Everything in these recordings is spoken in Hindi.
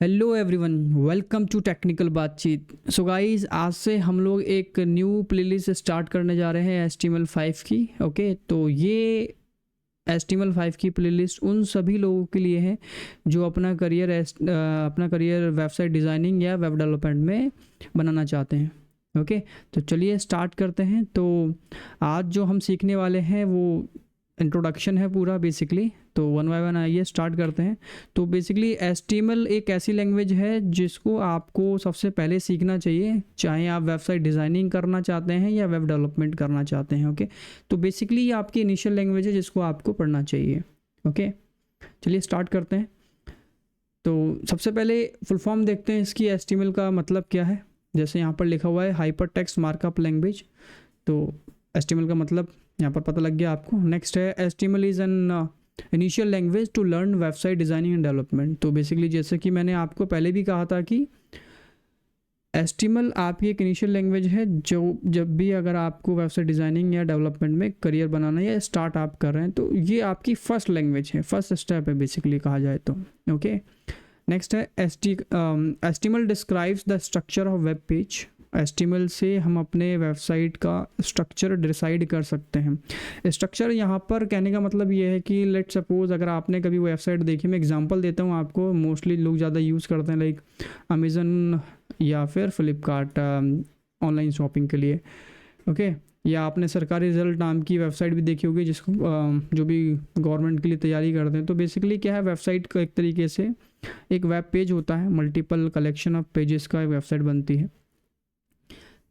Hello everyone, welcome to technical बातचीत। सो गाइस, आज से हम लोग एक न्यू प्लेलिस्ट स्टार्ट करने जा रहे हैं HTML5 की। ओके, तो ये HTML5 की प्लेलिस्ट उन सभी लोगों के लिए है जो अपना करियर वेबसाइट डिज़ाइनिंग या वेब डेवलपमेंट में बनाना चाहते हैं। ओके, तो चलिए स्टार्ट करते हैं। तो आज जो हम सीखने वाले हैं वो इंट्रोडक्शन है पूरा बेसिकली। तो वन बाय वन आइए स्टार्ट करते हैं। तो बेसिकली HTML एक ऐसी लैंग्वेज है जिसको आपको सबसे पहले सीखना चाहिए, चाहे आप वेबसाइट डिज़ाइनिंग करना चाहते हैं या वेब डेवलपमेंट करना चाहते हैं। ओके, तो बेसिकली ये आपकी इनिशियल लैंग्वेज है जिसको आपको पढ़ना चाहिए। ओके, चलिए स्टार्ट करते हैं। तो सबसे पहले फुल फॉर्म देखते हैं इसकी। HTML का मतलब क्या है? जैसे यहाँ पर लिखा हुआ है हाइपर टेक्स्ट मार्कअप लैंग्वेज। तो HTML का मतलब यहाँ पर पता लग गया आपको। नेक्स्ट है HTML is an initial language to learn website designing and development. तो बेसिकली जैसे कि मैंने आपको पहले भी कहा था कि HTML आपकी एक इनिशियल लैंग्वेज है जो जब भी अगर आपको वेबसाइट डिज़ाइनिंग या डेवलपमेंट में करियर बनाना या स्टार्ट आप कर रहे हैं तो ये आपकी फर्स्ट लैंग्वेज है, फर्स्ट स्टेप है बेसिकली कहा जाए तो। ओके, नेक्स्ट है HTML describes the structure of web page. HTML से हम अपने वेबसाइट का स्ट्रक्चर डिसाइड कर सकते हैं। स्ट्रक्चर यहाँ पर कहने का मतलब ये है कि लेट सपोज अगर आपने कभी वेबसाइट देखी, मैं एग्जांपल देता हूँ आपको, मोस्टली लोग ज़्यादा यूज़ करते हैं लाइक अमेज़न या फिर फ्लिपकार्ट ऑनलाइन शॉपिंग के लिए। ओके, या आपने सरकारी रिजल्ट नाम की वेबसाइट भी देखी होगी जिसको जो भी गवर्नमेंट के लिए तैयारी करते हैं। तो बेसिकली क्या है, वेबसाइट का एक तरीके से एक वेब पेज होता है, मल्टीपल कलेक्शन ऑफ पेजेस का एक वेबसाइट बनती है।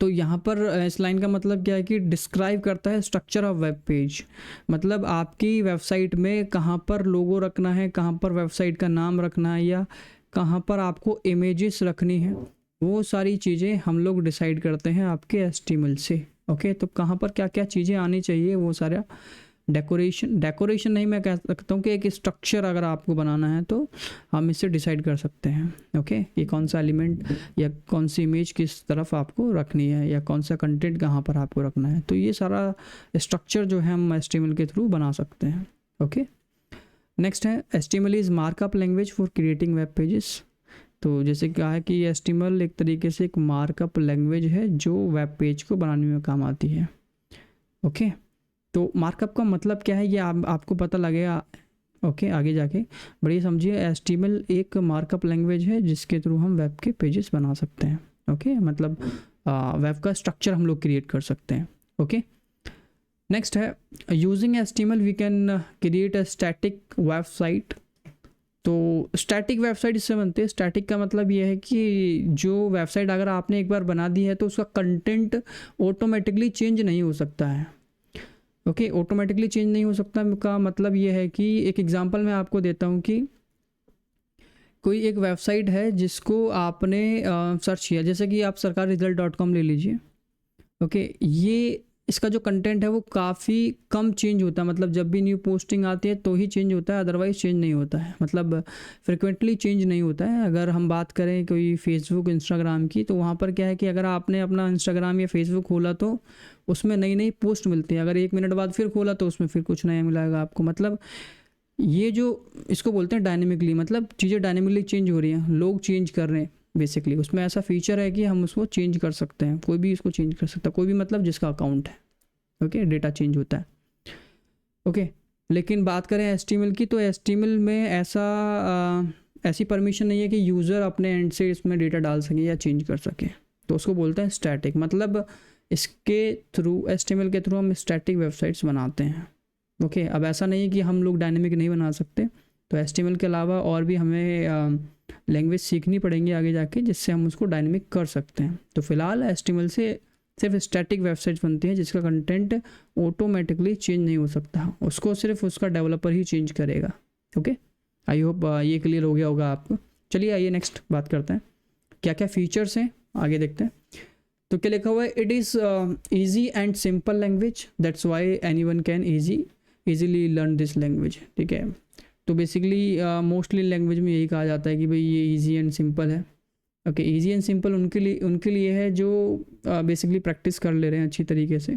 तो यहाँ पर इस लाइन का मतलब क्या है कि डिस्क्राइब करता है स्ट्रक्चर ऑफ वेब पेज। मतलब आपकी वेबसाइट में कहाँ पर लोगो रखना है, कहाँ पर वेबसाइट का नाम रखना है, या कहाँ पर आपको इमेजेस रखनी है, वो सारी चीज़ें हम लोग डिसाइड करते हैं आपके HTML से। ओके, तो कहाँ पर क्या क्या चीज़ें आनी चाहिए वो सारा डेकोरेशन नहीं, मैं कह सकता हूँ कि एक स्ट्रक्चर अगर आपको बनाना है तो हम इससे डिसाइड कर सकते हैं। ओके, कि कौन सा एलिमेंट या कौन सी इमेज किस तरफ आपको रखनी है या कौन सा कंटेंट कहाँ पर आपको रखना है, तो ये सारा स्ट्रक्चर जो है हम HTML के थ्रू बना सकते हैं। ओके, नेक्स्ट है HTML is markup language for creating web pages. तो जैसे कहा है कि HTML एक तरीके से एक मार्कअप लैंग्वेज है जो वेब पेज को बनाने में काम आती है। ओके, तो मार्कअप का मतलब क्या है ये आपको पता लगेगा। ओके, आगे जाके बढ़िया समझिए। HTML एक मार्कअप लैंग्वेज है जिसके थ्रू हम वेब के पेजेस बना सकते हैं। ओके, मतलब वेब का स्ट्रक्चर हम लोग क्रिएट कर सकते हैं। ओके, नेक्स्ट है using HTML we can create a static website. तो स्टैटिक वेबसाइट इससे बनती है। स्टैटिक का मतलब ये है कि जो वेबसाइट अगर आपने एक बार बना दी है तो उसका कंटेंट ऑटोमेटिकली चेंज नहीं हो सकता है। ओके, ऑटोमेटिकली चेंज नहीं हो सकता का मतलब ये है कि एक एग्जांपल मैं आपको देता हूँ कि कोई एक वेबसाइट है जिसको आपने सर्च किया, जैसे कि आप sarkarresult.com ले लीजिए। ओके, ये इसका जो कंटेंट है वो काफ़ी कम चेंज होता है, मतलब जब भी न्यू पोस्टिंग आती है तो ही चेंज होता है, अदरवाइज चेंज नहीं होता है, मतलब फ्रिक्वेंटली चेंज नहीं होता है। अगर हम बात करें कोई फेसबुक इंस्टाग्राम की, तो वहाँ पर क्या है कि अगर आपने अपना इंस्टाग्राम या फेसबुक खोला तो उसमें नई नई पोस्ट मिलती है, अगर 1 मिनट बाद फिर खोला तो उसमें फिर कुछ नया मिलेगा आपको। मतलब ये जो इसको बोलते हैं डायनेमिकली, मतलब चीज़ें डायनेमिकली चेंज हो रही हैं, लोग चेंज कर रहे हैं बेसिकली। उसमें ऐसा फीचर है कि हम उसको चेंज कर सकते हैं, कोई भी इसको चेंज कर सकता है, कोई भी मतलब जिसका अकाउंट है। ओके, डेटा चेंज होता है। ओके, लेकिन बात करें HTML की, तो HTML में ऐसी परमिशन नहीं है कि यूज़र अपने एंड से इसमें डेटा डाल सके या चेंज कर सके, तो उसको बोलते हैं स्टैटिक। मतलब इसके थ्रू HTML के थ्रू हम स्टैटिक वेबसाइट्स बनाते हैं। ओके, अब ऐसा नहीं है कि हम लोग डायनेमिक नहीं बना सकते, तो HTML के अलावा और भी हमें लैंग्वेज सीखनी पड़ेंगी आगे जाके जिससे हम उसको डायनेमिक कर सकते हैं। तो फिलहाल HTML से सिर्फ स्टैटिक वेबसाइट्स बनती हैं जिसका कंटेंट ऑटोमेटिकली चेंज नहीं हो सकता, उसको सिर्फ उसका डेवलपर ही चेंज करेगा। ओके, आई होप ये क्लियर हो गया होगा आपको। चलिए आइए नेक्स्ट बात करते हैं क्या क्या फीचर्स हैं, आगे देखते हैं। तो क्या लिखा हुआ है, it is easy and simple language that's why anyone can easily learn this language. ठीक है, तो बेसिकली मोस्टली लैंग्वेज में यही कहा जाता है कि भाई ये ईजी एंड सिंपल है। ओके, ईजी एंड सिंपल उनके लिए है जो बेसिकली प्रैक्टिस कर ले रहे हैं अच्छी तरीके से।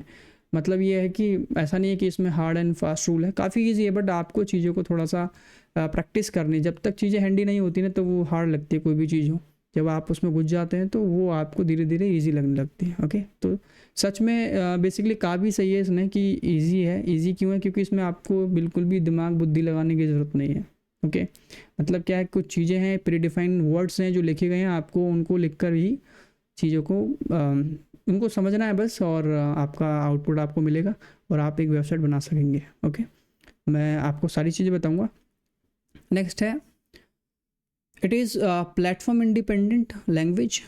मतलब ये है कि ऐसा नहीं है कि इसमें हार्ड एंड फास्ट रूल है, काफ़ी ईजी है, बट आपको चीज़ों को थोड़ा सा प्रैक्टिस करनी। जब तक चीज़ें हैंडी नहीं होती ना तो वो हार्ड लगती है, कोई भी चीज़ हो, जब आप उसमें घुस जाते हैं तो वो आपको धीरे धीरे ईजी लगने लगती है। ओके, तो सच में बेसिकली काफ़ी सही है इसमें कि ईजी है। ईजी क्यों है? क्योंकि इसमें आपको बिल्कुल भी दिमाग बुद्धि लगाने की ज़रूरत नहीं है। ओके, मतलब क्या है, कुछ चीज़ें हैं, प्री डिफाइंड वर्ड्स हैं जो लिखे गए हैं, आपको उनको लिख कर ही चीज़ों को उनको समझना है बस, और आपका आउटपुट आपको मिलेगा और आप एक वेबसाइट बना सकेंगे। ओके, मैं आपको सारी चीज़ें बताऊंगा। नेक्स्ट है, it is platform independent language.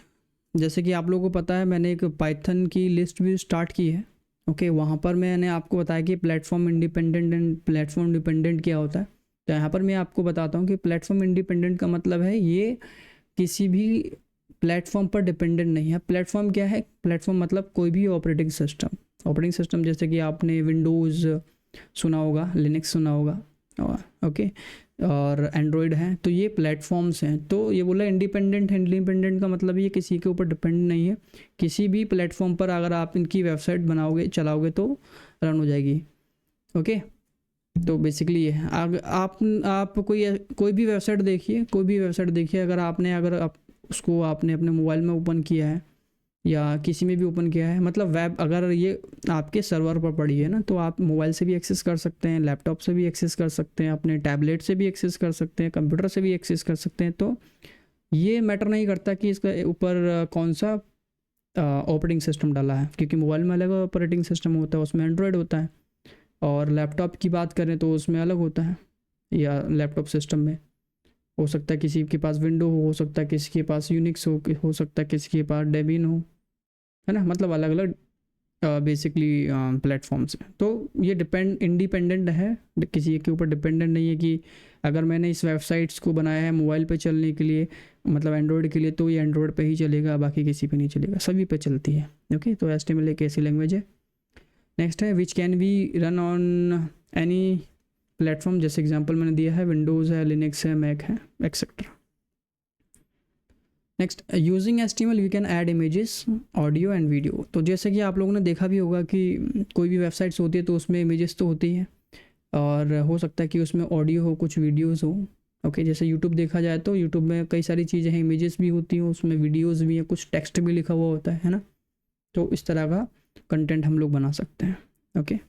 जैसे कि आप लोगों को पता है, मैंने एक पाइथन की लिस्ट भी स्टार्ट की है। ओके, वहाँ पर मैंने आपको बताया कि platform independent and platform dependent क्या होता है। तो यहाँ पर मैं आपको बताता हूँ कि प्लेटफॉर्म इंडिपेंडेंट का मतलब है ये किसी भी प्लेटफॉर्म पर डिपेंडेंट नहीं है। प्लेटफॉर्म क्या है? प्लेटफॉर्म मतलब कोई भी ऑपरेटिंग सिस्टम। ऑपरेटिंग सिस्टम जैसे कि आपने विंडोज़ सुना होगा, लिनक्स सुना होगा, ओके, और एंड्रॉयड हैं, तो ये प्लेटफॉर्म्स हैं। तो ये बोला इंडिपेंडेंट है। इंडिपेंडेंट का मतलब ये किसी के ऊपर डिपेंड नहीं है। किसी भी प्लेटफॉर्म पर अगर आप इनकी वेबसाइट बनाओगे, चलाओगे तो रन हो जाएगी। ओके, तो बेसिकली ये है। आप कोई भी वेबसाइट देखिए, कोई भी वेबसाइट देखिए, अगर आप उसको आपने अपने मोबाइल में ओपन किया है या किसी में भी ओपन किया है, मतलब वेब अगर ये आपके सर्वर पर पड़ी है ना, तो आप मोबाइल से भी एक्सेस कर सकते हैं, लैपटॉप से भी एक्सेस कर सकते हैं, अपने टैबलेट से भी एक्सेस कर सकते हैं, कंप्यूटर से भी एक्सेस कर सकते हैं। तो ये मैटर नहीं करता कि इसका ऊपर कौन सा ऑपरेटिंग सिस्टम डाला है, क्योंकि मोबाइल में अलग ऑपरेटिंग सिस्टम होता है, उसमें एंड्रॉयड होता है, और लैपटॉप की बात करें तो उसमें अलग होता है, या लैपटॉप सिस्टम में हो सकता है किसी के पास विंडो हो सकता है किसी के पास यूनिक्स हो सकता है किसी के पास डेबिन हो, है ना, मतलब अलग अलग बेसिकली प्लेटफॉर्म्स हैं। तो ये इंडिपेंडेंट है, किसी के ऊपर डिपेंडेंट नहीं है कि अगर मैंने इस वेबसाइट्स को बनाया है मोबाइल पे चलने के लिए, मतलब एंड्रॉयड के लिए, तो ये एंड्रॉयड पे ही चलेगा, बाकी किसी पे नहीं चलेगा, सभी पे चलती है। ओके, तो HTML एक ऐसी लैंग्वेज है। नेक्स्ट है, which can be run on any platform. जैसे एग्जांपल मैंने दिया है, विंडोज़ है, लिनक्स है, मैक है, etcetera. Next, using HTML we can add images, audio and video. तो जैसे कि आप लोगों ने देखा भी होगा कि कोई भी वेबसाइट्स होती है तो उसमें इमेजेस तो होती हैं, और हो सकता है कि उसमें ऑडियो हो, कुछ वीडियोस हो। ओके, जैसे यूट्यूब देखा जाए तो यूट्यूब में कई सारी चीज़ें हैं, इमेजेस भी होती हैं, उसमें वीडियोस भी हैं, कुछ टेक्स्ट भी लिखा हुआ होता है ना। तो इस तरह का कंटेंट हम लोग बना सकते हैं। ओके,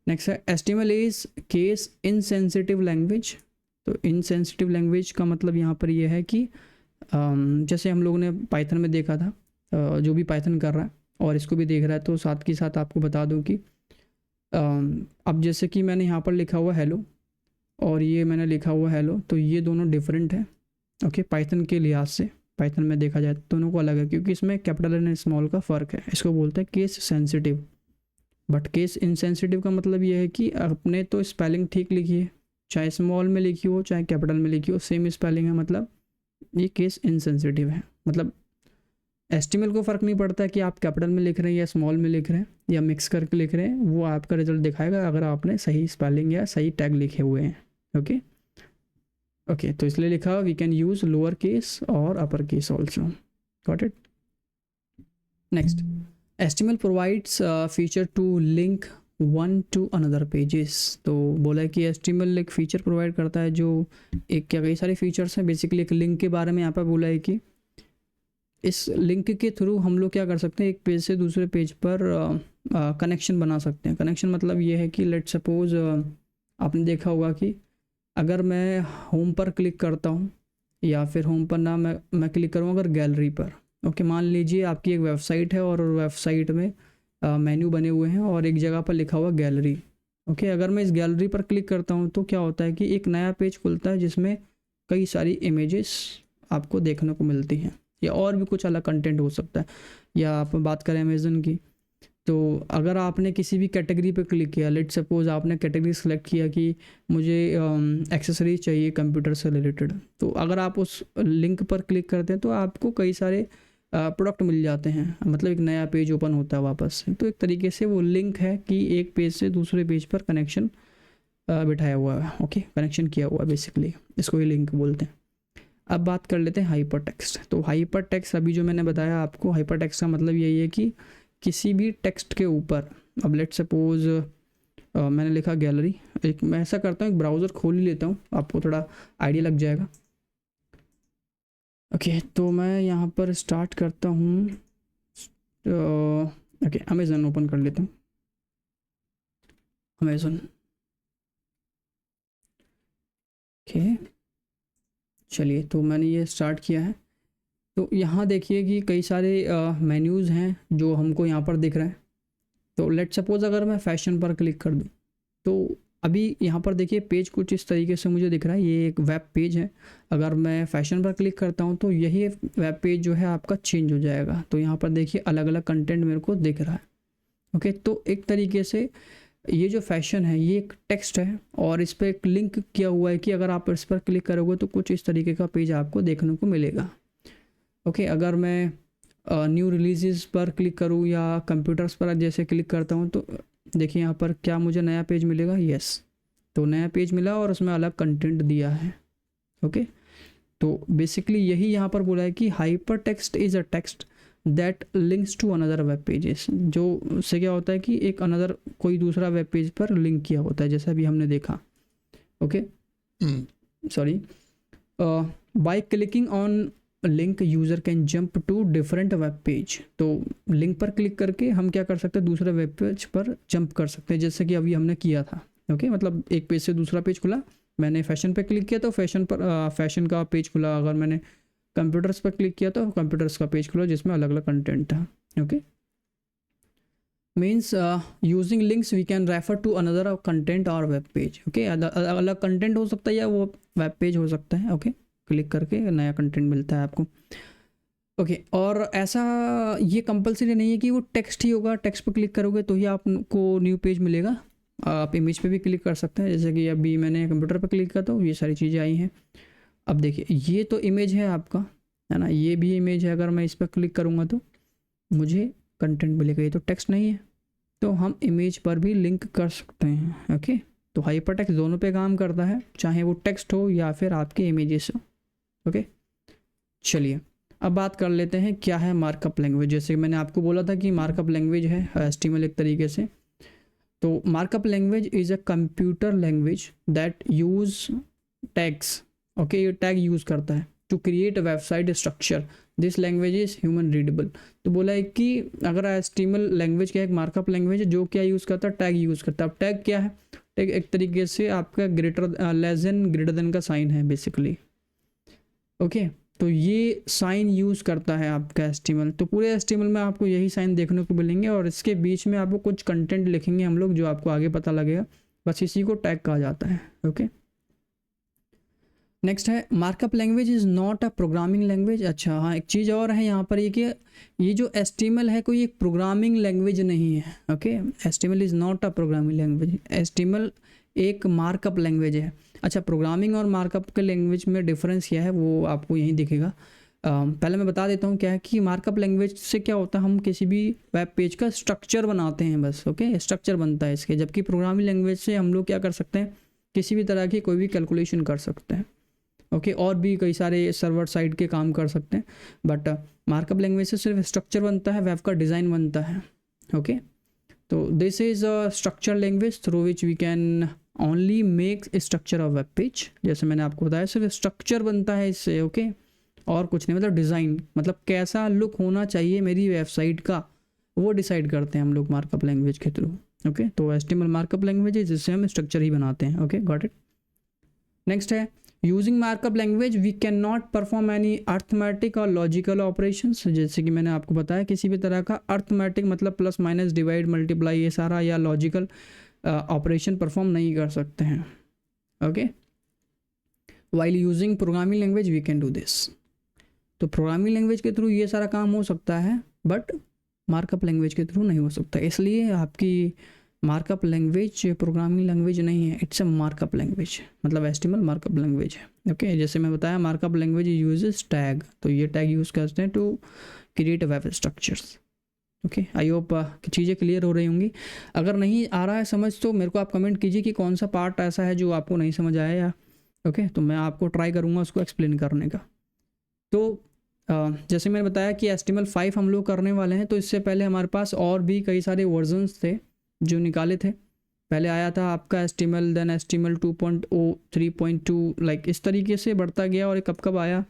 नेक्स्ट है, HTML is case insensitive language. तो इनसेंसिटिव लैंग्वेज का मतलब यहाँ पर यह है कि जैसे हम लोगों ने पाइथन में देखा था, जो भी पाइथन कर रहा है और इसको भी देख रहा है, तो साथ के साथ आपको बता दूं कि अब जैसे कि मैंने यहाँ पर लिखा हुआ हेलो और ये मैंने लिखा हुआ हेलो, तो ये दोनों डिफरेंट है। ओके, पाइथन के लिहाज से, पाइथन में देखा जाए तो दोनों को अलग है, क्योंकि इसमें कैपिटल एंड स्मॉल का फ़र्क है। इसको बोलते हैं case sensitive. But case insensitive का मतलब ये है कि आपने तो स्पेलिंग ठीक लिखी है, चाहे स्मॉल में लिखी हो चाहे कैपिटल में लिखी हो, सेम स्पेलिंग है, मतलब ये केस इनसेंसिटिव है। मतलब HTML को फ़र्क नहीं पड़ता कि आप कैपिटल में लिख रहे हैं या स्मॉल में लिख रहे हैं या मिक्स करके लिख रहे हैं, वो आपका रिजल्ट दिखाएगा अगर आपने सही स्पेलिंग या सही टैग लिखे हुए हैं। ओके ओके, तो इसलिए लिखा we can use lower case और upper case also. Got it. Next, HTML provides feature to link one to another pages. तो बोला है कि HTML एक फ़ीचर प्रोवाइड करता है जो एक क्या कई सारे फीचर्स हैं, बेसिकली एक लिंक के बारे में यहाँ पर बोला है कि इस लिंक के थ्रू हम लोग क्या कर सकते हैं, एक पेज से दूसरे पेज पर कनेक्शन बना सकते हैं। कनेक्शन मतलब ये है कि लेट सपोज आपने देखा होगा कि अगर मैं होम पर क्लिक करता हूँ, या फिर होम पर ना मैं क्लिक करूँ अगर गैलरी पर। ओके, मान लीजिए आपकी एक वेबसाइट है और वेबसाइट में मेन्यू बने हुए हैं और एक जगह पर लिखा हुआ गैलरी। ओके, अगर मैं इस गैलरी पर क्लिक करता हूँ तो क्या होता है कि एक नया पेज खुलता है जिसमें कई सारी इमेजेस आपको देखने को मिलती हैं, या और भी कुछ अलग कंटेंट हो सकता है। या आप बात करें अमेज़न की, तो अगर आपने किसी भी कैटेगरी पर क्लिक किया, लेट सपोज आपने कैटेगरी सेलेक्ट किया कि मुझे एक्सेसरीज चाहिए कंप्यूटर से रिलेटेड, तो अगर आप उस लिंक पर क्लिक करते हैं तो आपको कई सारे प्रोडक्ट मिल जाते हैं, मतलब एक नया पेज ओपन होता है वापस से। तो एक तरीके से वो लिंक है कि एक पेज से दूसरे पेज पर कनेक्शन बिठाया हुआ है। ओके, कनेक्शन किया हुआ है, बेसिकली इसको ही लिंक बोलते हैं। अब बात कर लेते हैं हाइपर टेक्स्ट। तो हाइपर टेक्स्ट अभी जो मैंने बताया आपको, हाइपर टेक्स्ट का मतलब यही है कि किसी भी टेक्स्ट के ऊपर अब लेट सपोज मैंने लिखा गैलरी, एक मैं ऐसा करता हूँ एक ब्राउज़र खोल ही लेता हूँ, आपको थोड़ा आइडिया लग जाएगा। ओके तो मैं यहाँ पर स्टार्ट करता हूँ, ओके अमेज़न ओपन कर लेता हूँ, अमेज़न। ओके चलिए तो मैंने ये स्टार्ट किया है। तो यहाँ देखिए कि कई सारे मेन्यूज़ हैं जो हमको यहाँ पर दिख रहे हैं। तो लेट सपोज़ अगर मैं फैशन पर क्लिक कर दूँ तो अभी यहाँ पर देखिए पेज कुछ इस तरीके से मुझे दिख रहा है, ये एक वेब पेज है। अगर मैं फैशन पर क्लिक करता हूँ तो यही वेब पेज जो है आपका चेंज हो जाएगा। तो यहाँ पर देखिए अलग अलग कंटेंट मेरे को दिख रहा है। ओके तो एक तरीके से ये जो फैशन है ये एक टेक्स्ट है और इस पर एक लिंक किया हुआ है कि अगर आप इस पर क्लिक करोगे तो कुछ इस तरीके का पेज आपको देखने को मिलेगा। ओके अगर मैं न्यू रिलीज़ पर क्लिक करूँ या कंप्यूटर्स पर जैसे क्लिक करता हूँ तो देखिए यहाँ पर क्या मुझे नया पेज मिलेगा, यस तो नया पेज मिला और उसमें अलग कंटेंट दिया है। ओके तो बेसिकली यही यहाँ पर बोला है कि hypertext is a text that links to another web pages, जो उससे क्या होता है कि एक अनदर कोई दूसरा वेब पेज पर लिंक किया होता है, जैसा अभी हमने देखा। Okay sorry, by clicking on link user can jump to different web page. तो लिंक पर क्लिक करके हम क्या कर सकते हैं, दूसरे वेब पेज पर जंप कर सकते हैं, जैसे कि अभी हमने किया था। ओके मतलब एक पेज से दूसरा पेज खुला, मैंने फैशन पे क्लिक किया तो फैशन पर फैशन का पेज खुला। अगर मैंने कंप्यूटर्स पर क्लिक किया तो कंप्यूटर्स का पेज खुला जिसमें अलग अलग कंटेंट था। Okay means using links we can refer to another content और वेब पेज। ओके अलग कंटेंट हो सकता है या वो वेब पेज हो सकता है। ओके क्लिक करके नया कंटेंट मिलता है आपको। ओके और ऐसा ये कंपलसरी नहीं है कि वो टेक्स्ट ही होगा, टेक्स्ट पर क्लिक करोगे तो ही आपको न्यू पेज मिलेगा। आप इमेज पे भी क्लिक कर सकते हैं, जैसे कि अभी मैंने कंप्यूटर पर क्लिक किया तो ये सारी चीज़ें आई हैं। अब देखिए ये तो इमेज है आपका, है ना, ये भी इमेज है। अगर मैं इस पर क्लिक करूँगा तो मुझे कंटेंट मिलेगा, ये तो टेक्स्ट नहीं है। तो हम इमेज पर भी लिंक कर सकते हैं। ओके तो हाइपर टेक्स्ट दोनों पे काम करता है, चाहे वो टेक्स्ट हो या फिर आपके इमेजेस हो। ओके चलिए अब बात कर लेते हैं क्या है मार्कअप लैंग्वेज। जैसे मैंने आपको बोला था कि मार्कअप लैंग्वेज है HTML एक तरीके से। तो markup language is a computer language that use tags. Okay ये टैग यूज़ करता है to create a website structure. This language is human readable. तो बोला है कि अगर HTML लैंग्वेज क्या है, एक मार्कअप लैंग्वेज है जो क्या यूज़ करता है, टैग यूज़ करता है। अब टैग क्या है, टैग एक तरीके से आपका ग्रेटर देन का साइन है बेसिकली। ओके तो ये साइन यूज़ करता है आपका HTML। तो पूरे HTML में आपको यही साइन देखने को मिलेंगे और इसके बीच में आपको कुछ कंटेंट लिखेंगे हम लोग जो आपको आगे पता लगेगा, बस इसी को टैग कहा जाता है। ओके नेक्स्ट है markup language is not a programming language. अच्छा हाँ एक चीज़ और है यहाँ पर, ये कि ये जो HTML है कोई एक प्रोग्रामिंग लैंग्वेज नहीं है। Okay HTML is not a programming language, HTML एक मार्कअप लैंग्वेज है। अच्छा प्रोग्रामिंग और मार्कअप के लैंग्वेज में डिफरेंस क्या है वो आपको यहीं दिखेगा। पहले मैं बता देता हूँ क्या है कि मार्कअप लैंग्वेज से क्या होता है, हम किसी भी वेब पेज का स्ट्रक्चर बनाते हैं बस। ओके स्ट्रक्चर बनता है इसके, जबकि प्रोग्रामिंग लैंग्वेज से हम लोग क्या कर सकते हैं, किसी भी तरह की कोई भी कैलकुलेशन कर सकते हैं। ओके और भी कई सारे सर्वर साइड के काम कर सकते हैं, बट मार्कअप लैंग्वेज से सिर्फ स्ट्रक्चर बनता है, वेब का डिज़ाइन बनता है। ओके तो this is a structure language through which we can only make structure of web page. जैसे मैंने आपको बताया सिर्फ स्ट्रक्चर बनता है इससे। ओके और कुछ नहीं, मतलब डिज़ाइन, मतलब कैसा लुक होना चाहिए मेरी वेबसाइट का वो डिसाइड करते हैं हम लोग मार्कअप लैंग्वेज के थ्रू। ओके तो HTML मार्कअप लैंग्वेज है जिससे हम स्ट्रक्चर ही बनाते हैं। Okay got it. नेक्स्ट है using markup language we can not perform any arithmetic और लॉजिकल ऑपरेशंस। जैसे कि मैंने आपको बताया किसी भी तरह का अर्थमेटिक मतलब प्लस माइनस डिवाइड मल्टीप्लाई ये सारा या लॉजिकल ऑपरेशन परफॉर्म नहीं कर सकते हैं। Okay while using programming language we can do this. तो प्रोग्रामिंग लैंग्वेज के थ्रू ये सारा काम हो सकता है बट मार्कअप लैंग्वेज के थ्रू नहीं हो सकता, इसलिए आपकी मार्कअप लैंग्वेज प्रोग्रामिंग लैंग्वेज नहीं है, इट्स अ मार्कअप लैंग्वेज, मतलब HTML मार्कअप लैंग्वेज है। ओके जैसे मैं बताया मार्कअप लैंग्वेज यूजेस टैग, तो ये टैग यूज़ करते हैं to create web structures. Okay I hope चीज़ें क्लियर हो रही होंगी। अगर नहीं आ रहा है समझ तो मेरे को आप कमेंट कीजिए कि कौन सा पार्ट ऐसा है जो आपको नहीं समझ आया या ओके तो मैं आपको ट्राई करूँगा उसको एक्सप्लेन करने का। तो जैसे मैंने बताया कि HTML5 हम लोग करने वाले हैं, तो इससे पहले हमारे पास और भी कई सारे वर्जन्स थे जो निकाले थे। पहले आया था आपका HTML, देन HTML 2.0, 3.2, लाइक इस तरीके से बढ़ता गया और कब कब आया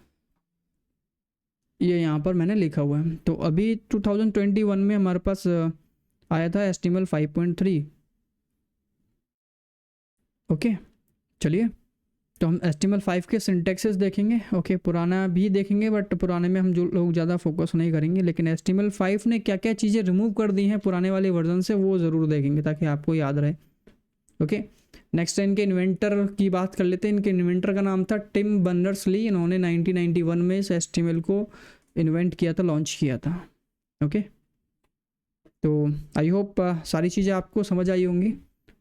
ये यहाँ पर मैंने लिखा हुआ है। तो अभी 2021 में हमारे पास आया था HTML 5.3। ओके, चलिए तो हम HTML 5 के सिंटेक्सेस देखेंगे। ओके, पुराना भी देखेंगे बट पुराने में हम जो लोग ज़्यादा फोकस नहीं करेंगे, लेकिन HTML 5 ने क्या क्या चीज़ें रिमूव कर दी हैं पुराने वाले वर्जन से वो ज़रूर देखेंगे ताकि आपको याद रहे। ओके, नेक्स्ट है इनके इन्वेंटर की बात कर लेते हैं। इनके इन्वेंटर का नाम था टिम बर्नर्स-ली। इन्होंने 1991 में इस HTML को इन्वेंट किया था, लॉन्च किया था। ओके, तो आई होप सारी चीज़ें आपको समझ आई होंगी,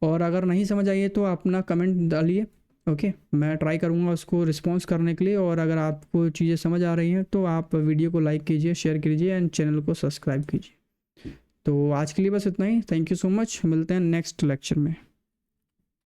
और अगर नहीं समझ आई है तो अपना कमेंट डालिए। ओके, मैं ट्राई करूँगा उसको रिस्पॉन्स करने के लिए, और अगर आपको चीज़ें समझ आ रही हैं तो आप वीडियो को लाइक कीजिए, शेयर कीजिए एंड चैनल को सब्सक्राइब कीजिए। तो आज के लिए बस इतना ही। थैंक यू सो मच, मिलते हैं नेक्स्ट लेक्चर में।